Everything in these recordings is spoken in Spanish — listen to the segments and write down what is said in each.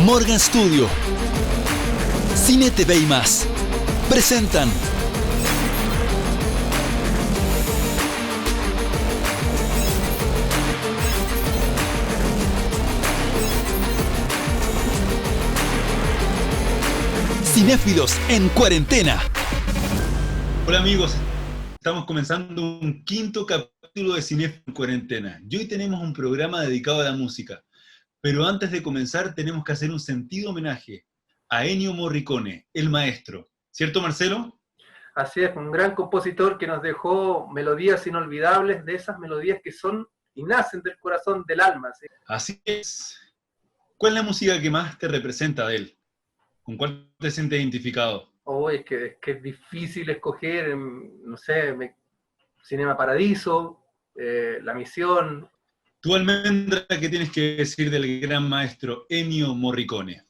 Morgan Studio, Cine TV y más presentan Cinéfilos en Cuarentena. Hola amigos, estamos comenzando un quinto capítulo de Cinéfilos en Cuarentena y hoy tenemos un programa dedicado a la música. Pero antes de comenzar tenemos que hacer un sentido homenaje a Ennio Morricone, el maestro. ¿Cierto, Marcelo? Así es, un gran compositor que nos dejó melodías inolvidables, de esas melodías que son y nacen del corazón, del alma, ¿sí? Así es. ¿Cuál es la música que más te representa de él? ¿Con cuál te sientes identificado? Oh, es que es difícil escoger, no sé, Cinema Paradiso, La Misión. ¿Tú, Almendra, qué tienes que decir del gran maestro Ennio Morricone?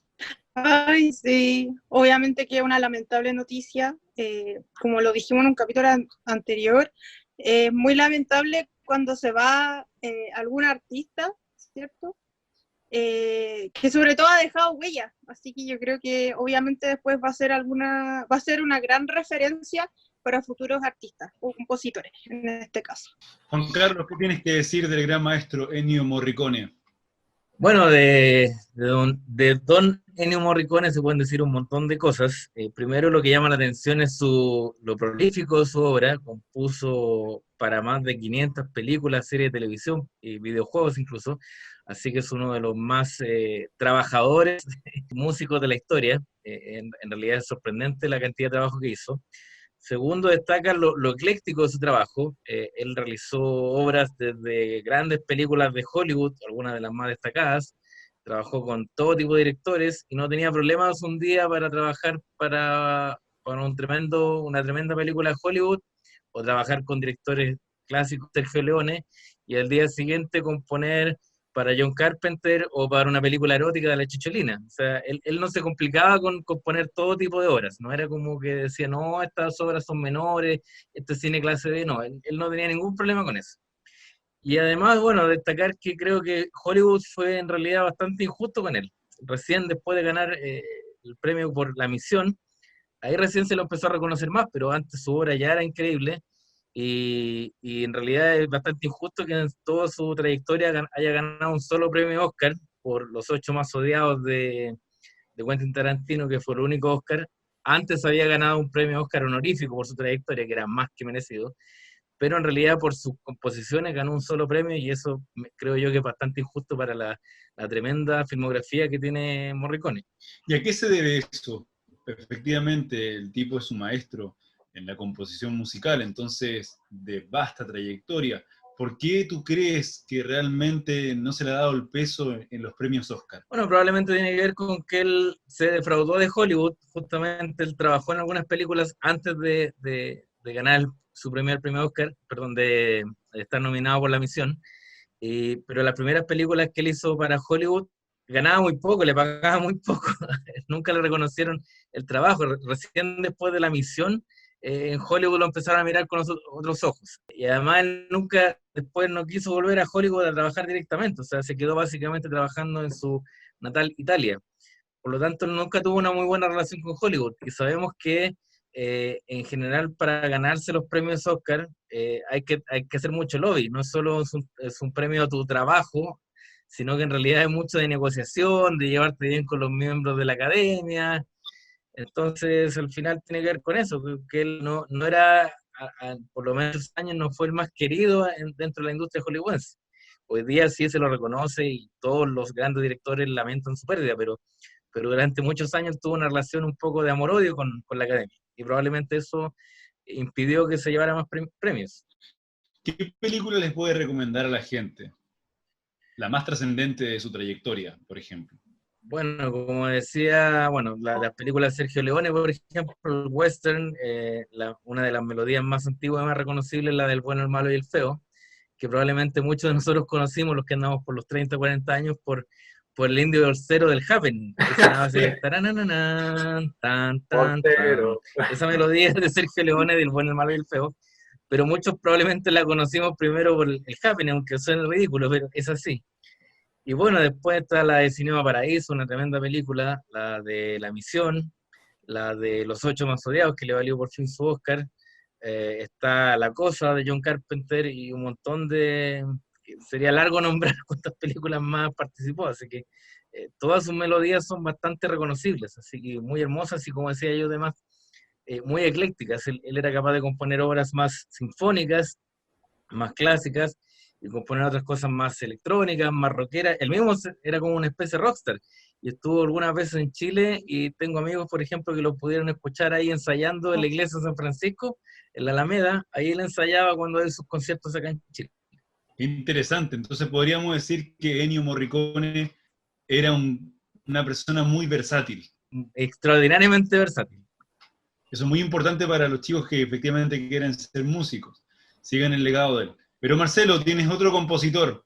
Ay, sí, obviamente que es una lamentable noticia, como lo dijimos en un capítulo anterior, muy lamentable cuando se va algún artista, ¿cierto? Que sobre todo ha dejado huella, así que yo creo que obviamente después va a ser una gran referencia para futuros artistas o compositores, en este caso. Juan Carlos, ¿qué tienes que decir del gran maestro Ennio Morricone? Bueno, de Don Ennio Morricone se pueden decir un montón de cosas. Primero, lo que llama la atención es lo prolífico de su obra. Compuso para más de 500 películas, series de televisión y videojuegos incluso. Así que es uno de los más trabajadores músicos de la historia. En realidad es sorprendente la cantidad de trabajo que hizo. Segundo, destaca lo ecléctico de su trabajo. Él realizó obras desde grandes películas de Hollywood, algunas de las más destacadas. Trabajó con todo tipo de directores y no tenía problemas un día para trabajar para una tremenda película de Hollywood o trabajar con directores clásicos, Sergio Leone, y al día siguiente componer para John Carpenter o para una película erótica de la Chicholina. O sea, él no se complicaba con componer todo tipo de obras, no era como que decía, no, estas obras son menores, este es cine clase B, no, él no tenía ningún problema con eso. Y además, bueno, destacar que creo que Hollywood fue en realidad bastante injusto con él. Recién después de ganar el premio por La Misión, ahí recién se lo empezó a reconocer más, pero antes su obra ya era increíble. Y en realidad es bastante injusto que en toda su trayectoria haya ganado un solo premio Oscar por Los Ocho Más Odiados de Quentin Tarantino, que fue el único Oscar. Antes había ganado un premio Oscar honorífico por su trayectoria, que era más que merecido, pero en realidad por sus composiciones ganó un solo premio y eso creo yo que es bastante injusto para la tremenda filmografía que tiene Morricone. ¿Y a qué se debe eso? Efectivamente, el tipo es un maestro en la composición musical, entonces de vasta trayectoria. ¿Por qué tú crees que realmente no se le ha dado el peso en los premios Oscar? Bueno, probablemente tiene que ver con que él se defraudó de Hollywood. Justamente él trabajó en algunas películas antes de ganar su primer premio Oscar, perdón, de estar nominado por La Misión. Pero las primeras películas que él hizo para Hollywood ganaba muy poco, le pagaba muy poco. Nunca le reconocieron el trabajo. Recién después de La Misión, en Hollywood lo empezaron a mirar con otros ojos. Y además él nunca después no quiso volver a Hollywood a trabajar directamente, o sea, se quedó básicamente trabajando en su natal Italia. Por lo tanto, él nunca tuvo una muy buena relación con Hollywood. Y sabemos que en general para ganarse los premios Oscar hay que hacer mucho lobby, no solo es un premio a tu trabajo, sino que en realidad hay mucho de negociación, de llevarte bien con los miembros de la academia. Entonces, al final tiene que ver con eso, que él no era, por lo menos años, no fue el más querido dentro de la industria hollywoodense. Hoy día sí se lo reconoce y todos los grandes directores lamentan su pérdida, pero durante muchos años tuvo una relación un poco de amor-odio con la academia, y probablemente eso impidió que se llevara más premios. ¿Qué película les puede recomendar a la gente? La más trascendente de su trayectoria, por ejemplo. Bueno, como decía, bueno, las películas de Sergio Leone, por ejemplo, el western, una de las melodías más antiguas y más reconocibles es la del bueno, el malo y el feo, que probablemente muchos de nosotros conocimos, los que andamos por los 30, 40 años, por el indio bolsero del Happening, que sonaba así, taranananan, tan, tan, tan. Esa melodía es de Sergio Leone del bueno, el malo y el feo, pero muchos probablemente la conocimos primero por el Happening, aunque suene ridículo, pero es así. Y bueno, después está la de Cinema Paraíso, una tremenda película, la de La Misión, la de Los Ocho Más Odiados, que le valió por fin su Oscar, está La Cosa de John Carpenter y un montón de... Sería largo nombrar cuántas películas más participó, así que todas sus melodías son bastante reconocibles, así que muy hermosas y como decía yo, además, muy eclécticas. Él era capaz de componer obras más sinfónicas, más clásicas, y componer otras cosas más electrónicas, más rockeras. Él mismo era como una especie de rockstar, y estuvo algunas veces en Chile, y tengo amigos, por ejemplo, que lo pudieron escuchar ahí ensayando en la iglesia de San Francisco, en la Alameda. Ahí él ensayaba cuando él sus conciertos acá en Chile. Interesante, entonces podríamos decir que Ennio Morricone era una persona muy versátil. Extraordinariamente versátil. Eso es muy importante para los chicos que efectivamente quieren ser músicos, sigan el legado de él. Pero Marcelo, tienes otro compositor.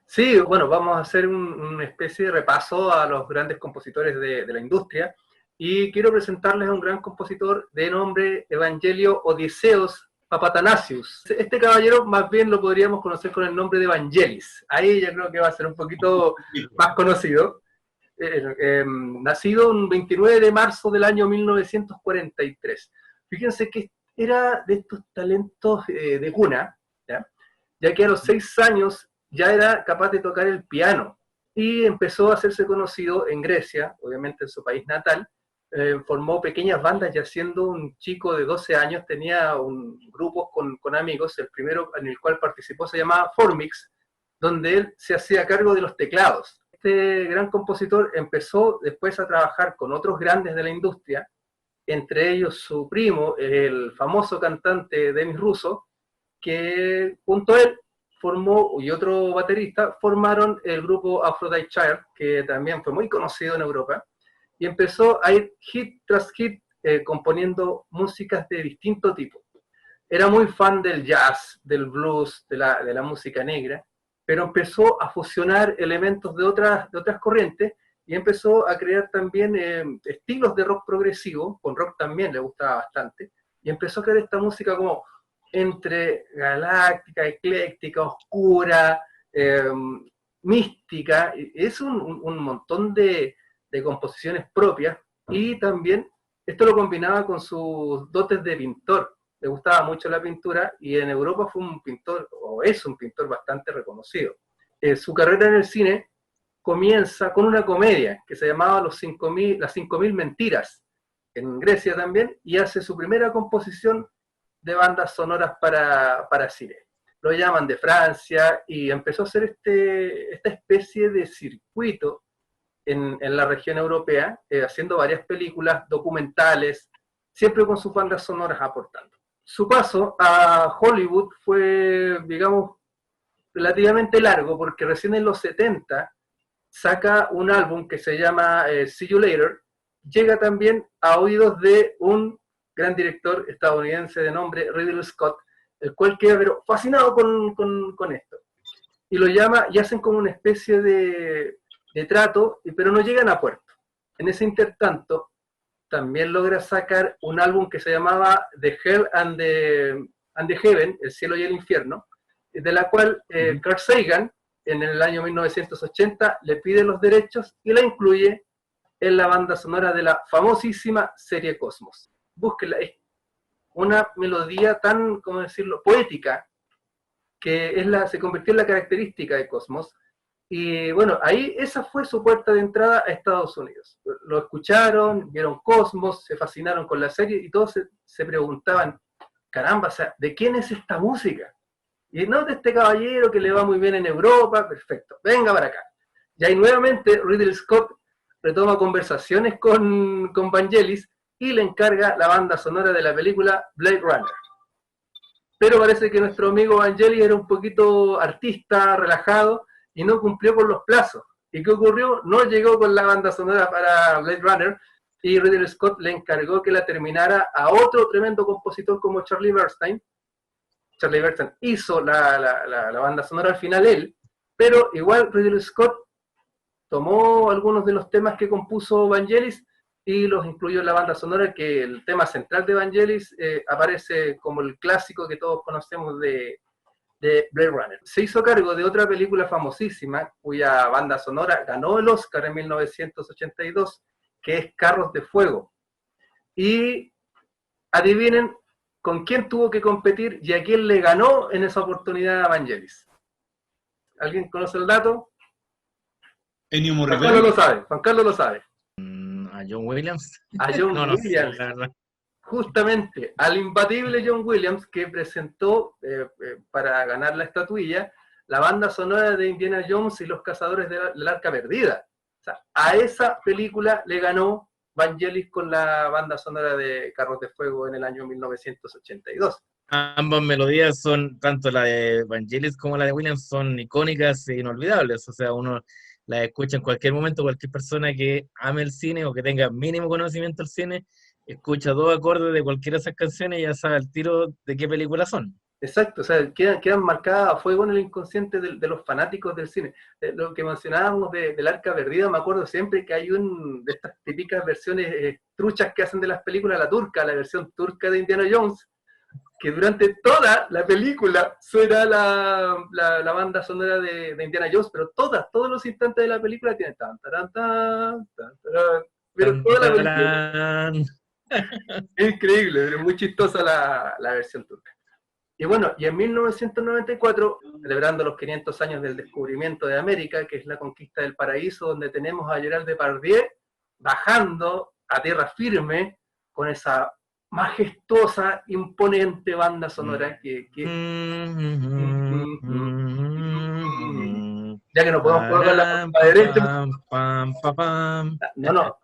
Sí, bueno, vamos a hacer una especie de repaso a los grandes compositores de la industria, y quiero presentarles a un gran compositor de nombre Evangelio Odiseos Papatanasius. Este caballero más bien lo podríamos conocer con el nombre de Vangelis. Ahí yo creo que va a ser un poquito más conocido. Nacido el 29 de marzo del año 1943. Fíjense que era de estos talentos de cuna, ya que a los 6 años ya era capaz de tocar el piano, y empezó a hacerse conocido en Grecia, obviamente en su país natal. Formó pequeñas bandas, ya siendo un chico de 12 años tenía un grupo con amigos. El primero en el cual participó se llamaba Formix, donde él se hacía cargo de los teclados. Este gran compositor empezó después a trabajar con otros grandes de la industria, entre ellos su primo, el famoso cantante Demis Russo, que junto a él formó, y otro baterista, formaron el grupo Aphrodite Child, que también fue muy conocido en Europa, y empezó a ir hit tras hit componiendo músicas de distinto tipo. Era muy fan del jazz, del blues, de la música negra, pero empezó a fusionar elementos de otras corrientes, y empezó a crear también estilos de rock progresivo. Con rock también le gustaba bastante, y empezó a crear esta música como entre galáctica, ecléctica, oscura, mística. Es un montón de composiciones propias, y también esto lo combinaba con sus dotes de pintor. Le gustaba mucho la pintura, y en Europa fue un pintor, o es un pintor bastante reconocido. Su carrera en el cine comienza con una comedia que se llamaba Las 5.000 Mentiras, en Grecia también, y hace su primera composición de bandas sonoras para cine. Lo llaman de Francia, y empezó a hacer esta especie de circuito en la región europea, haciendo varias películas, documentales, siempre con sus bandas sonoras aportando. Su paso a Hollywood fue, digamos, relativamente largo, porque recién en los 70 saca un álbum que se llama See You Later. Llega también a oídos de un gran director estadounidense de nombre Ridley Scott, el cual queda pero fascinado con esto. Y lo llama, y hacen como una especie de trato, pero no llegan a puerto. En ese intertanto, también logra sacar un álbum que se llamaba The Hell and the Heaven, El Cielo y el Infierno, de la cual Carl Sagan, en el año 1980, le pide los derechos y la incluye en la banda sonora de la famosísima serie Cosmos. Búsquela, es una melodía tan, ¿cómo decirlo?, poética, que se convirtió en la característica de Cosmos. Y bueno, ahí esa fue su puerta de entrada a Estados Unidos. Lo escucharon, vieron Cosmos, se fascinaron con la serie, y todos se preguntaban, caramba, o sea, ¿de quién es esta música? Y no, de este caballero que le va muy bien en Europa. Perfecto, venga para acá. Y ahí nuevamente Ridley Scott retoma conversaciones con Vangelis, y le encarga la banda sonora de la película Blade Runner. Pero parece que nuestro amigo Vangelis era un poquito artista, relajado, y no cumplió con los plazos. ¿Y qué ocurrió? No llegó con la banda sonora para Blade Runner, y Ridley Scott le encargó que la terminara a otro tremendo compositor como Charlie Bernstein. Charlie Bernstein hizo la banda sonora al final él, pero igual Ridley Scott tomó algunos de los temas que compuso Vangelis y los incluyó en la banda sonora, que el tema central de Vangelis aparece como el clásico que todos conocemos de de Blade Runner. Se hizo cargo de otra película famosísima, cuya banda sonora ganó el Oscar en 1982, que es Carros de Fuego. Y adivinen con quién tuvo que competir y a quién le ganó en esa oportunidad a Vangelis. ¿Alguien conoce el dato? Ennio Juan Morricone. Carlos lo sabe, Juan Carlos lo sabe. ¿A John Williams? A John No sé, Williams. la verdad. Justamente, al imbatible John Williams, que presentó para ganar la estatuilla la banda sonora de Indiana Jones y los Cazadores del Arca Perdida. O sea, a esa película le ganó Vangelis con la banda sonora de Carros de Fuego en el año 1982. Ambas melodías son, tanto la de Vangelis como la de Williams, son icónicas e inolvidables. O sea, uno las escucha en cualquier momento, cualquier persona que ame el cine o que tenga mínimo conocimiento del cine, escucha dos acordes de cualquiera de esas canciones y ya sabe al tiro de qué película son. Exacto, o sea, quedan marcadas a fuego en el inconsciente de los fanáticos del cine. Lo que mencionábamos del Arca Perdida, me acuerdo siempre que hay de estas típicas versiones truchas que hacen de las películas, la turca, la versión turca de Indiana Jones, que durante toda la película suena la banda sonora de Indiana Jones, pero todos los instantes de la película tienen tan, taran, tan, pero toda la película. Es increíble, es muy chistosa la versión turca. Y bueno, y en 1994, celebrando los 500 años del descubrimiento de América, que es la conquista del paraíso, donde tenemos a Gerald Depardieu bajando a tierra firme con esa majestuosa, imponente banda sonora que ya que no podemos colocar la derecha. No,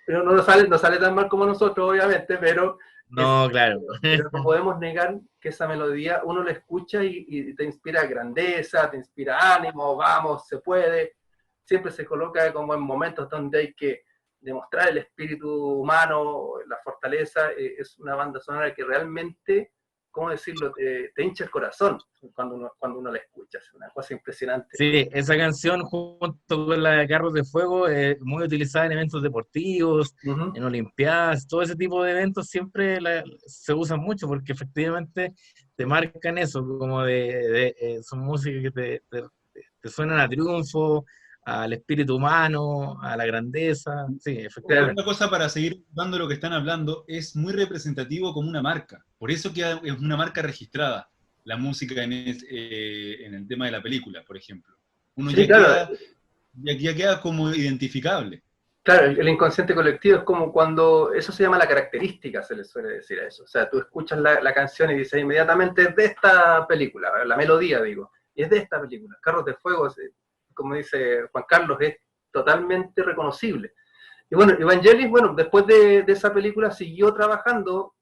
pero no sale tan mal como nosotros, obviamente, pero no, claro. Pero no podemos negar que esa melodía uno la escucha y te inspira grandeza, te inspira ánimo, vamos, se puede. Siempre se coloca como en momentos donde hay que demostrar el espíritu humano, la fortaleza. Es una banda sonora que realmente, ¿cómo decirlo?, te hincha el corazón cuando uno la escucha. Es una cosa impresionante. Sí, esa canción junto con la de Carros de Fuego es muy utilizada en eventos deportivos, en Olimpiadas, todo ese tipo de eventos siempre se usan mucho porque efectivamente te marcan eso, como son músicas que te suenan a triunfo, al espíritu humano, a la grandeza. Sí, efectivamente. Otra cosa para seguir dando lo que están hablando, es muy representativo como una marca. Por eso que es una marca registrada, la música en el tema de la película, por ejemplo. Uno sí, ya queda como identificable. Claro, el inconsciente colectivo es como cuando, eso se llama la característica, se le suele decir a eso. O sea, tú escuchas la canción y dices inmediatamente, es de esta película, la melodía, digo, y es de esta película. Carros de Fuego, como dice Juan Carlos, es totalmente reconocible. Y bueno, Vangelis, bueno, después de esa película siguió trabajando,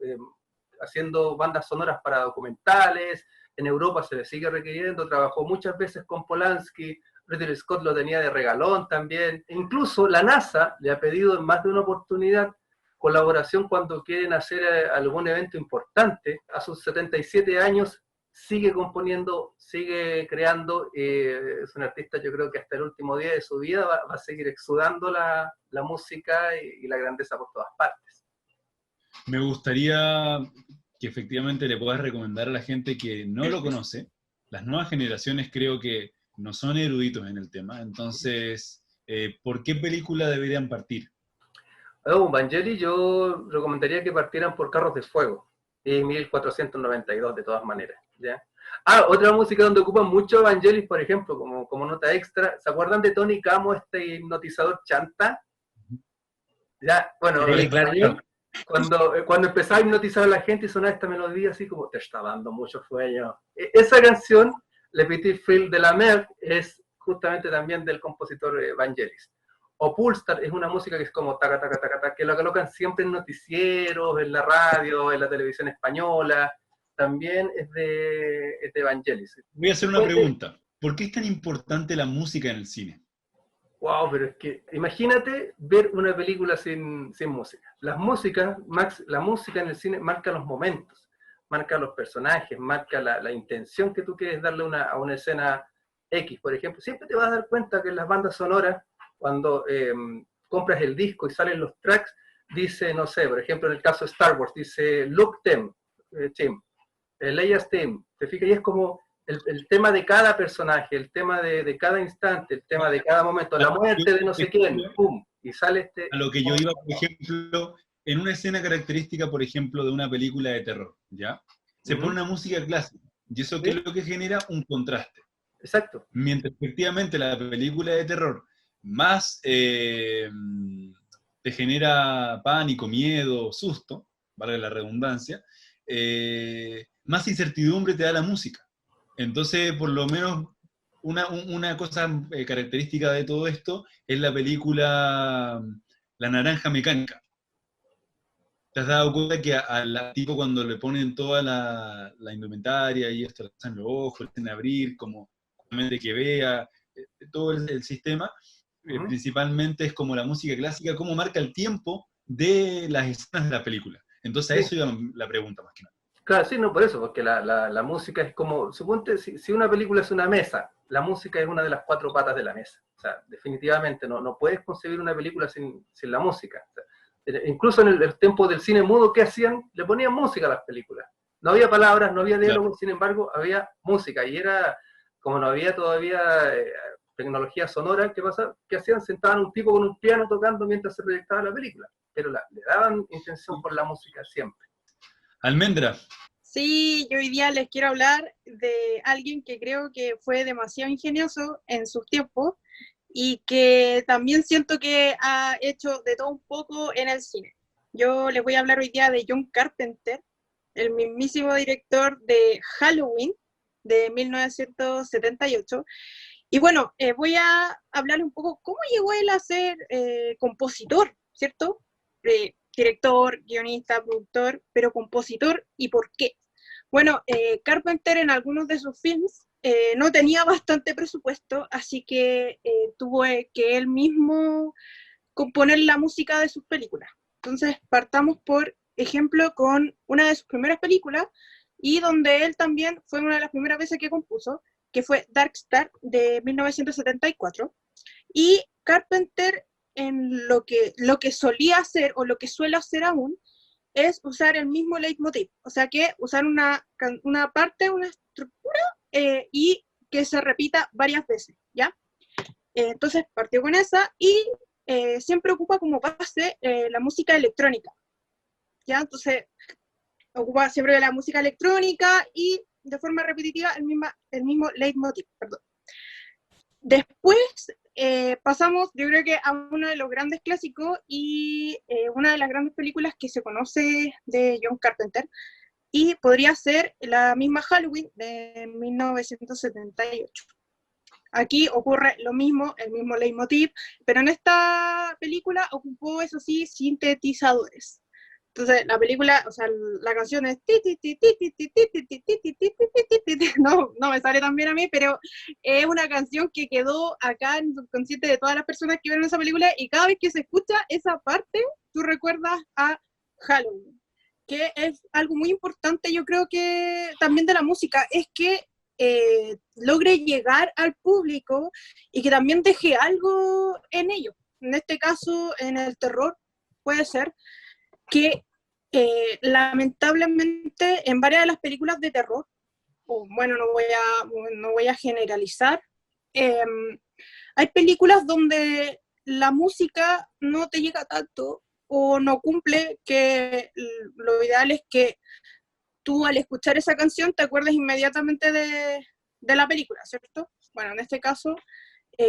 haciendo bandas sonoras para documentales. En Europa se le sigue requiriendo, trabajó muchas veces con Polanski, Ridley Scott lo tenía de regalón también. Incluso la NASA le ha pedido en más de una oportunidad colaboración cuando quieren hacer algún evento importante. A sus 77 años sigue componiendo, sigue creando, es un artista, yo creo que hasta el último día de su vida va a seguir exudando la música y la grandeza por todas partes. Me gustaría que efectivamente le puedas recomendar a la gente que no lo conoce. Las nuevas generaciones creo que no son eruditos en el tema, entonces, ¿por qué película deberían partir? Vangelis, yo recomendaría que partieran por Carros de Fuego, y 1492 de todas maneras, ¿ya? Otra música donde ocupan mucho Vangelis, por ejemplo, como nota extra, ¿se acuerdan de Tony Camo, este hipnotizador chanta? Ya, bueno, sí, claro. Cuando empezaba a hipnotizar a la gente y sonaba esta melodía así como, te está dando mucho sueño. Esa canción, Le Petit Fil de la Mer, es justamente también del compositor Vangelis. O Pulsar es una música que es como taca, taca, taca, taca, que la colocan siempre en noticieros, en la radio, en la televisión española. También es de Vangelis. Voy a hacer una pregunta. ¿Por qué es tan importante la música en el cine? Wow, pero es que imagínate ver una película sin música. La música en el cine marca los momentos, marca los personajes, marca la intención que tú quieres darle a una escena X, por ejemplo. Siempre te vas a dar cuenta que en las bandas sonoras, cuando compras el disco y salen los tracks, dice, no sé, por ejemplo, en el caso de Star Wars, dice Luke Team, Leia's Team, ¿te fijas? Y es como el tema de cada personaje, el tema de cada instante, el tema de cada momento, la muerte de no sé quién, ¡pum! Y sale este... A lo que yo iba, por ejemplo, en una escena característica, por ejemplo, de una película de terror, ¿ya? Se pone una música clásica, y eso que es lo que genera un contraste. Exacto. Mientras efectivamente la película de terror más te genera pánico, miedo, susto, valga la redundancia, más incertidumbre te da la música. Entonces, por lo menos, una cosa característica de todo esto es la película La Naranja Mecánica. ¿Te has dado cuenta que al tipo cuando le ponen toda la indumentaria y esto, le hacen los ojos, le hacen abrir, como que vea, todo el sistema, principalmente es como la música clásica, cómo marca el tiempo de las escenas de la película. Entonces a eso iba la pregunta más que nada. Claro, sí, no por eso, porque la música es como, suponte, si una película es una mesa, la música es una de las 4 patas de la mesa. O sea, definitivamente no puedes concebir una película sin la música. O sea, incluso en el tiempo del cine mudo, ¿qué hacían? Le ponían música a las películas. No había palabras, no había diálogo, claro. Sin embargo, había música. Y era, como no había todavía tecnología sonora, ¿qué hacían? Sentaban un tipo con un piano tocando mientras se proyectaba la película. Pero le daban intención por la música siempre. Almendra. Sí, yo hoy día les quiero hablar de alguien que creo que fue demasiado ingenioso en sus tiempos y que también siento que ha hecho de todo un poco en el cine. Yo les voy a hablar hoy día de John Carpenter, el mismísimo director de Halloween de 1978. Y bueno, voy a hablar un poco cómo llegó él a ser compositor, ¿cierto? Director, guionista, productor, pero compositor, ¿y por qué? Bueno, Carpenter en algunos de sus films no tenía bastante presupuesto, así que tuvo que él mismo componer la música de sus películas. Entonces, partamos por ejemplo con una de sus primeras películas, y donde él también fue una de las primeras veces que compuso, que fue Dark Star, de 1974, y Carpenter en lo que solía hacer, o lo que suele hacer aún, es usar el mismo leitmotiv, o sea que usar una parte, una estructura, y que se repita varias veces, ¿ya? Entonces partió con esa, y siempre ocupa como base la música electrónica, ¿ya? Entonces ocupa siempre la música electrónica y de forma repetitiva el mismo leitmotiv, perdón. Después pasamos, yo creo que a uno de los grandes clásicos y una de las grandes películas que se conoce de John Carpenter, y podría ser la misma Halloween de 1978. Aquí ocurre lo mismo, el mismo leitmotiv, pero en esta película ocupó, eso sí, sintetizadores. Entonces, la película, o sea, la canción es no me sale tan bien a mí, pero es una canción que quedó acá en el subconsciente de todas las personas que vieron esa película, y cada vez que se escucha esa parte, tú recuerdas a Halloween, que es algo muy importante, yo creo que también de la música, es que logre llegar al público y que también deje algo en ellos. En este caso, en el terror, puede ser que lamentablemente en varias de las películas de terror, bueno, no voy a generalizar, hay películas donde la música no te llega tanto o no cumple, que lo ideal es que tú al escuchar esa canción te acuerdes inmediatamente de la película, ¿cierto? Bueno, en este caso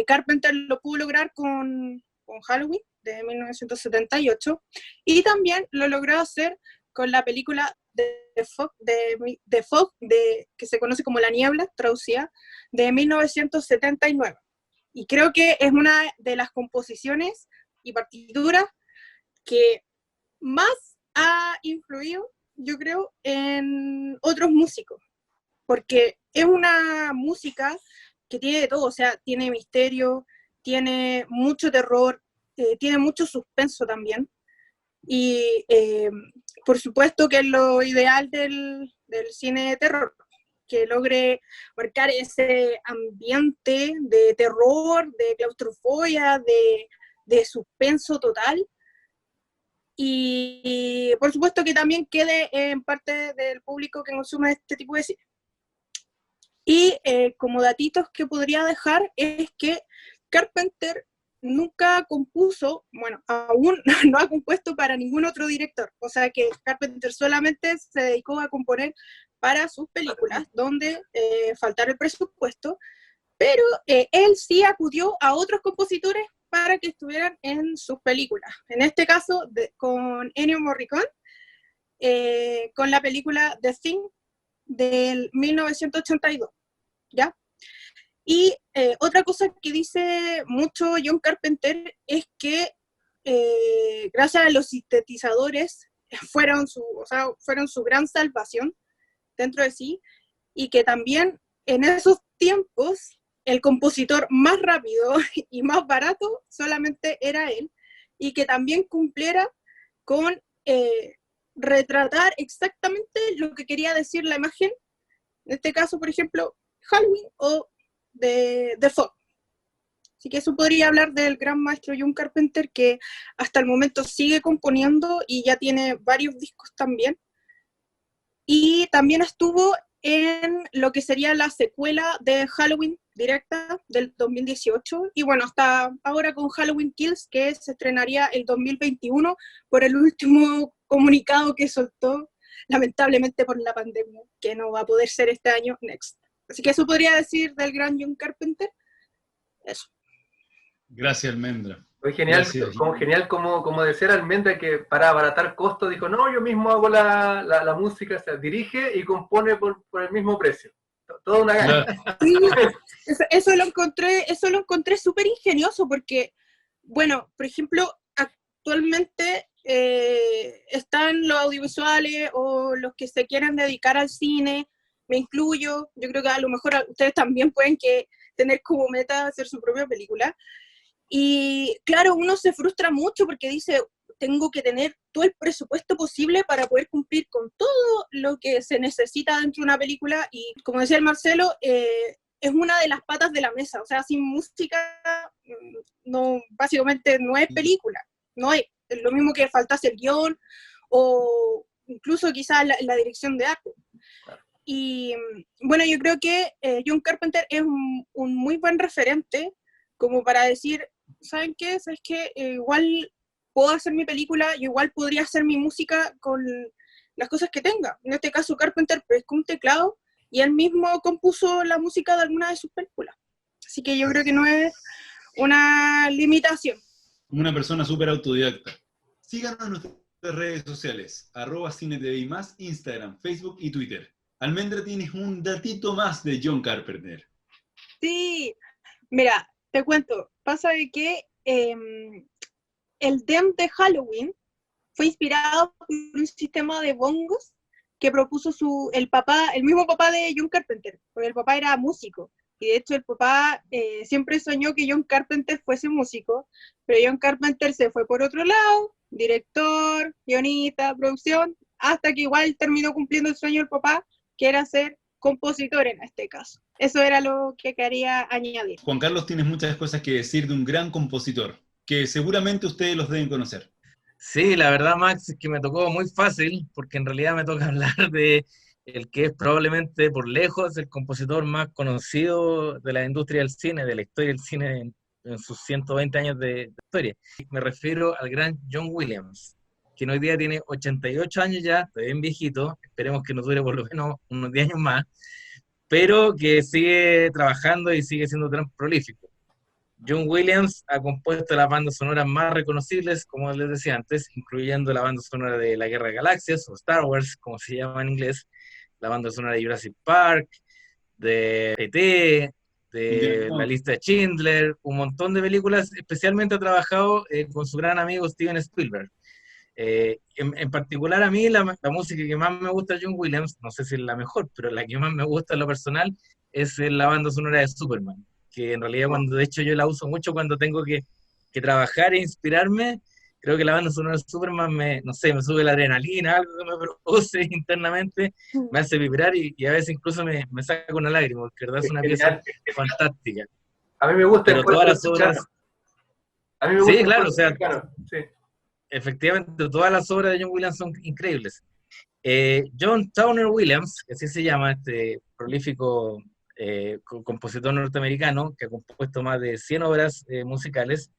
Carpenter lo pudo lograr con Halloween de 1978, y también lo logró hacer con la película The Fog, que se conoce como La Niebla, traducida, de 1979. Y creo que es una de las composiciones y partituras que más ha influido, yo creo, en otros músicos, porque es una música que tiene de todo, o sea, tiene misterio, tiene mucho terror, tiene mucho suspenso también, y por supuesto que es lo ideal del cine de terror, que logre marcar ese ambiente de terror, de claustrofobia, de suspenso total, y por supuesto que también quede en parte del público que consume este tipo de cine. Y como datitos que podría dejar es que Carpenter nunca compuso, bueno, aún no ha compuesto para ningún otro director, o sea que Carpenter solamente se dedicó a componer para sus películas, donde faltara el presupuesto, pero él sí acudió a otros compositores para que estuvieran en sus películas. En este caso, con Ennio Morricone, con la película The Thing del 1982, ¿ya? Y otra cosa que dice mucho John Carpenter es que gracias a los sintetizadores fueron su gran salvación dentro de sí, y que también en esos tiempos el compositor más rápido y más barato solamente era él, y que también cumpliera con retratar exactamente lo que quería decir la imagen, en este caso, por ejemplo, Halloween o de Fog. Así que eso podría hablar del gran maestro John Carpenter, que hasta el momento sigue componiendo y ya tiene varios discos también. Y también estuvo en lo que sería la secuela de Halloween directa del 2018, y bueno, hasta ahora con Halloween Kills, que se estrenaría el 2021 por el último comunicado que soltó, lamentablemente por la pandemia, que no va a poder ser este año, next. Así que eso podría decir del gran John Carpenter. Eso. Gracias, Almendra. Fue genial, como decía Almendra, que para abaratar costos dijo, no, yo mismo hago la música, o sea, dirige y compone por el mismo precio. Toda una gana. Sí, eso lo encontré súper ingenioso, porque, bueno, por ejemplo, actualmente están los audiovisuales o los que se quieren dedicar al cine, me incluyo, yo creo que a lo mejor ustedes también pueden tener como meta hacer su propia película. Y claro, uno se frustra mucho porque dice, tengo que tener todo el presupuesto posible para poder cumplir con todo lo que se necesita dentro de una película, y como decía el Marcelo, es una de las patas de la mesa, o sea, sin música no, básicamente no es película, no es lo mismo que faltase el guión o incluso quizás la dirección de arte. Y bueno, yo creo que John Carpenter es un muy buen referente como para decir, ¿saben qué? ¿Sabes qué? Igual puedo hacer mi película, y igual podría hacer mi música con las cosas que tenga. En este caso, Carpenter pescó un teclado y él mismo compuso la música de alguna de sus películas. Así que yo creo que no es una limitación. Una persona súper autodidacta. Síganos en nuestras redes sociales, @CineTV+, Instagram, Facebook y Twitter. Almendra, tienes un datito más de John Carpenter. Sí, mira, te cuento, pasa de que el DEM de Halloween fue inspirado por un sistema de bongos que propuso el mismo papá de John Carpenter, porque el papá era músico, y de hecho el papá siempre soñó que John Carpenter fuese músico, pero John Carpenter se fue por otro lado, director, guionista, producción, hasta que igual terminó cumpliendo el sueño del papá, que era ser compositor en este caso. Eso era lo que quería añadir. Juan Carlos, tienes muchas cosas que decir de un gran compositor, que seguramente ustedes los deben conocer. Sí, la verdad, Max, es que me tocó muy fácil, porque en realidad me toca hablar de el que es probablemente por lejos el compositor más conocido de la industria del cine, de la historia del cine en sus 120 años de historia. Me refiero al gran John Williams, que hoy día tiene 88 años ya, está bien viejito, esperemos que nos dure por lo menos unos 10 años más, pero que sigue trabajando y sigue siendo tan prolífico. John Williams ha compuesto las bandas sonoras más reconocibles, como les decía antes, incluyendo la banda sonora de La Guerra de Galaxias, o Star Wars, como se llama en inglés, la banda sonora de Jurassic Park, de E.T., de La Lista de Schindler, un montón de películas. Especialmente ha trabajado con su gran amigo Steven Spielberg. En particular, a mí la música que más me gusta de John Williams, no sé si es la mejor, pero la que más me gusta en lo personal es la banda sonora de Superman, que en realidad de hecho yo la uso mucho cuando tengo que trabajar e inspirarme. Creo que la banda sonora de Superman me sube la adrenalina, algo que me produce internamente, me hace vibrar y a veces incluso me saca una lágrima, porque verdad es una pieza fantástica. A mí me gusta. Pero todas las obras... A mí me gusta. Sí, claro, o sea, sí. Efectivamente, todas las obras de John Williams son increíbles. John Towner Williams, que así se llama, este prolífico compositor norteamericano, que ha compuesto más de 100 obras musicales.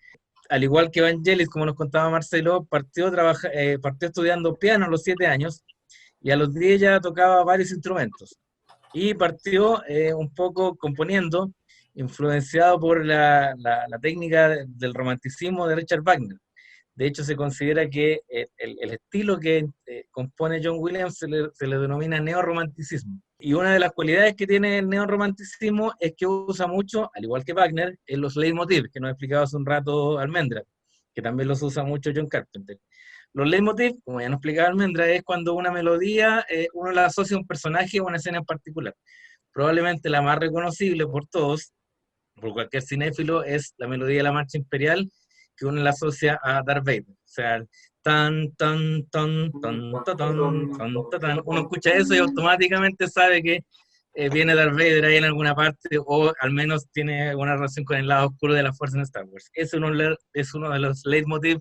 Al igual que Vangelis, como nos contaba Marcelo, partió estudiando piano a los 7 años, y a los 10 ya tocaba varios instrumentos. Y partió un poco componiendo, influenciado por la técnica del romanticismo de Richard Wagner. De hecho, se considera que el estilo que compone John Williams se le denomina neorromanticismo. Y una de las cualidades que tiene el neorromanticismo es que usa mucho, al igual que Wagner, en los leitmotiv, que nos explicaba hace un rato Almendra, que también los usa mucho John Carpenter. Los leitmotiv, como ya nos explicaba Almendra, es cuando una melodía uno la asocia a un personaje o una escena en particular. Probablemente la más reconocible por todos, por cualquier cinéfilo, es la melodía de la Marcha Imperial, que uno la asocia a Darth Vader. O sea, tan, tan, tan, tan, tan, tan, tan, tan. Uno escucha eso y automáticamente sabe que viene Darth Vader ahí en alguna parte, o al menos tiene alguna relación con el lado oscuro de la fuerza en Star Wars. Es uno de los leitmotiv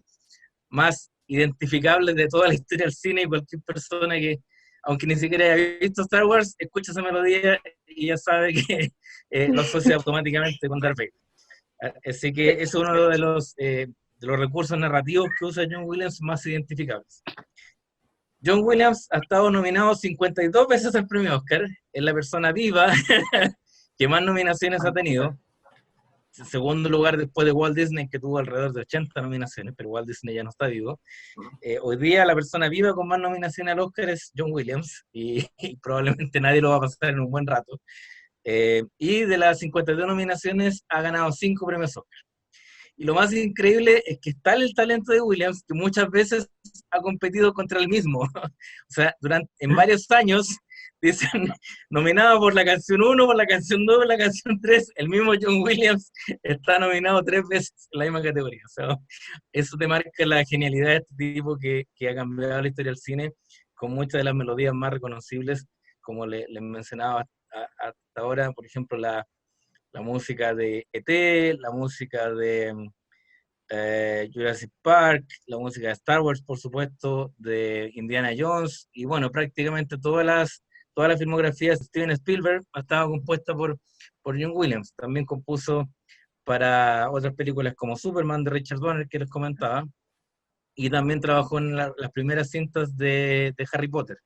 más identificables de toda la historia del cine, y cualquier persona que, aunque ni siquiera haya visto Star Wars, escucha esa melodía y ya sabe que lo asocia automáticamente con Darth Vader. Así que es uno de los recursos narrativos que usa John Williams más identificables. John Williams ha estado nominado 52 veces al premio Oscar, es la persona viva que más nominaciones ha tenido. Segundo lugar después de Walt Disney, que tuvo alrededor de 80 nominaciones, pero Walt Disney ya no está vivo. Hoy día la persona viva con más nominaciones al Oscar es John Williams, y probablemente nadie lo va a pasar en un buen rato. Y de las 52 nominaciones ha ganado 5 premios Oscar. Y lo más increíble es que está el talento de Williams, que muchas veces ha competido contra él mismo. O sea, en varios años, dicen, nominado por la canción 1, por la canción 2, por la canción 3, el mismo John Williams está nominado 3 veces en la misma categoría. O sea, eso te marca la genialidad de este tipo que ha cambiado la historia del cine, con muchas de las melodías más reconocibles, como les mencionaba hasta ahora, por ejemplo, la música de E.T., la música de Jurassic Park, la música de Star Wars, por supuesto, de Indiana Jones, y bueno, prácticamente toda la filmografía de Steven Spielberg ha estado compuesta por John Williams. También compuso para otras películas como Superman de Richard Donner, que les comentaba, y también trabajó en las primeras cintas de Harry Potter.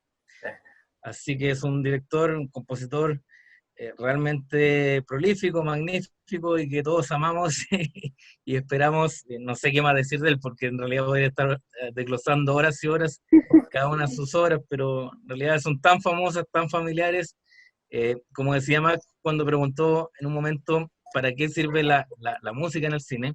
Así que es un director, un compositor realmente prolífico, magnífico, y que todos amamos y esperamos. No sé qué más decir de él, porque en realidad podría estar desglosando horas y horas cada una de sus obras, pero en realidad son tan famosas, tan familiares. Como decía Max cuando preguntó en un momento para qué sirve la música en el cine,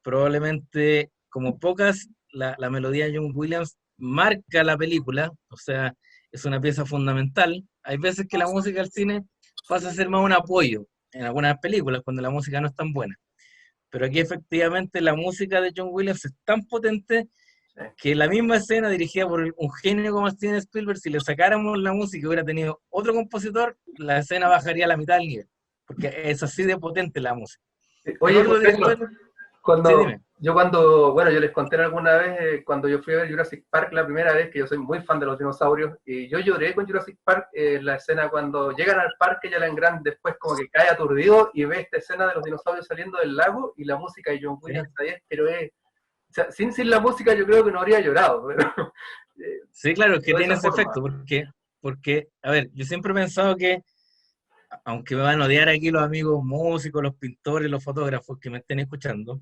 probablemente como pocas, la melodía de John Williams marca la película. O sea, es una pieza fundamental. Hay veces que la música del cine pasa a ser más un apoyo en algunas películas, cuando la música no es tan buena. Pero aquí efectivamente la música de John Williams es tan potente que la misma escena dirigida por un genio como Steven Spielberg, si le sacáramos la música y hubiera tenido otro compositor, la escena bajaría a la mitad del nivel, porque es así de potente la música. Oye, otro director, yo les conté alguna vez, cuando yo fui a ver Jurassic Park la primera vez, que yo soy muy fan de los dinosaurios, y yo lloré con Jurassic Park, la escena cuando llegan al parque, ya Alan Grant después como que cae aturdido y ve esta escena de los dinosaurios saliendo del lago, y la música de John Williams ahí, pero o sea, sin la música yo creo que no habría llorado. Pero, sí, claro, que tiene ese efecto, porque, a ver, yo siempre he pensado que, aunque me van a odiar aquí los amigos músicos, los pintores, los fotógrafos que me estén escuchando,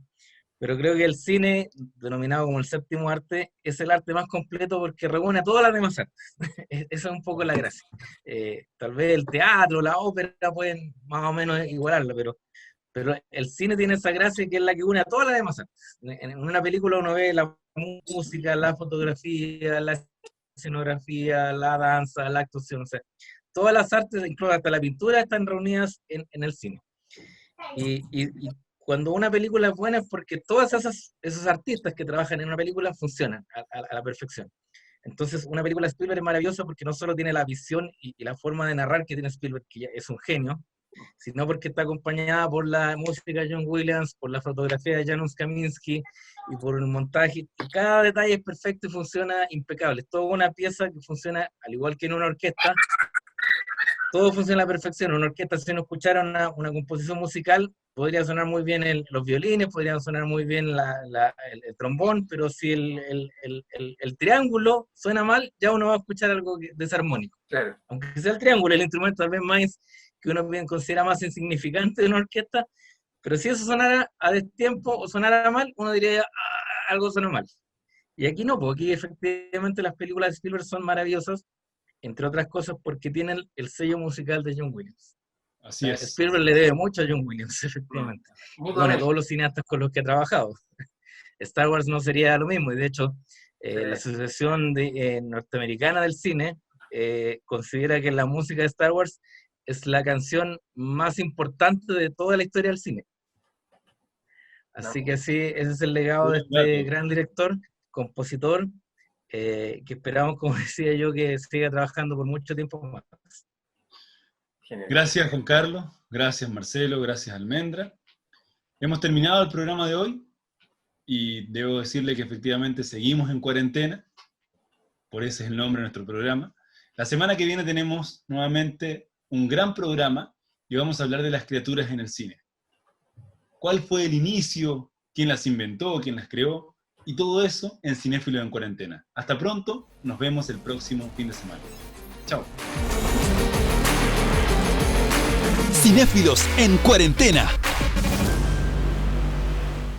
pero creo que el cine, denominado como el séptimo arte, es el arte más completo porque reúne a todas las demás artes. Esa es un poco la gracia. Tal vez el teatro, la ópera pueden más o menos igualarla, pero el cine tiene esa gracia que es la que une a todas las demás artes. En una película uno ve la música, la fotografía, la escenografía, la danza, la actuación, o sea, todas las artes, incluso hasta la pintura, están reunidas en el cine. Y cuando una película es buena es porque todos esos artistas que trabajan en una película funcionan a la perfección. Entonces, una película de Spielberg es maravillosa porque no solo tiene la visión y la forma de narrar que tiene Spielberg, que ya es un genio, sino porque está acompañada por la música de John Williams, por la fotografía de Janusz Kaminski y por el montaje. Y cada detalle es perfecto y funciona impecable. Es toda una pieza que funciona al igual que en una orquesta, todo funciona a la perfección. Una orquesta, si uno escuchara una composición musical, podría sonar muy bien los violines, podrían sonar muy bien el trombón, pero si el triángulo suena mal, ya uno va a escuchar algo desarmónico. Claro. Aunque sea el triángulo, el instrumento tal vez más que uno bien considera más insignificante de una orquesta, pero si eso sonara a destiempo o sonara mal, uno diría, algo suena mal. Y aquí no, porque aquí efectivamente las películas de Spielberg son maravillosas, entre otras cosas porque tienen el sello musical de John Williams. Así es. Spielberg le debe mucho a John Williams, efectivamente. Bueno, todos los cineastas con los que ha trabajado. Star Wars no sería lo mismo, y de hecho, la Asociación Norteamericana del Cine considera que la música de Star Wars es la canción más importante de toda la historia del cine. Así que sí, ese es el legado de este gran director, compositor, que esperamos, como decía yo, que siga trabajando por mucho tiempo más. Gracias, Juan Carlos, gracias, Marcelo, gracias, Almendra. Hemos terminado el programa de hoy y debo decirle que efectivamente seguimos en cuarentena, por ese es el nombre de nuestro programa. La semana que viene tenemos nuevamente un gran programa y vamos a hablar de las criaturas en el cine. ¿Cuál fue el inicio? ¿Quién las inventó? ¿Quién las creó? Y todo eso en Cinéfilos en Cuarentena. Hasta pronto, nos vemos el próximo fin de semana. Chao. Cinéfilos en Cuarentena.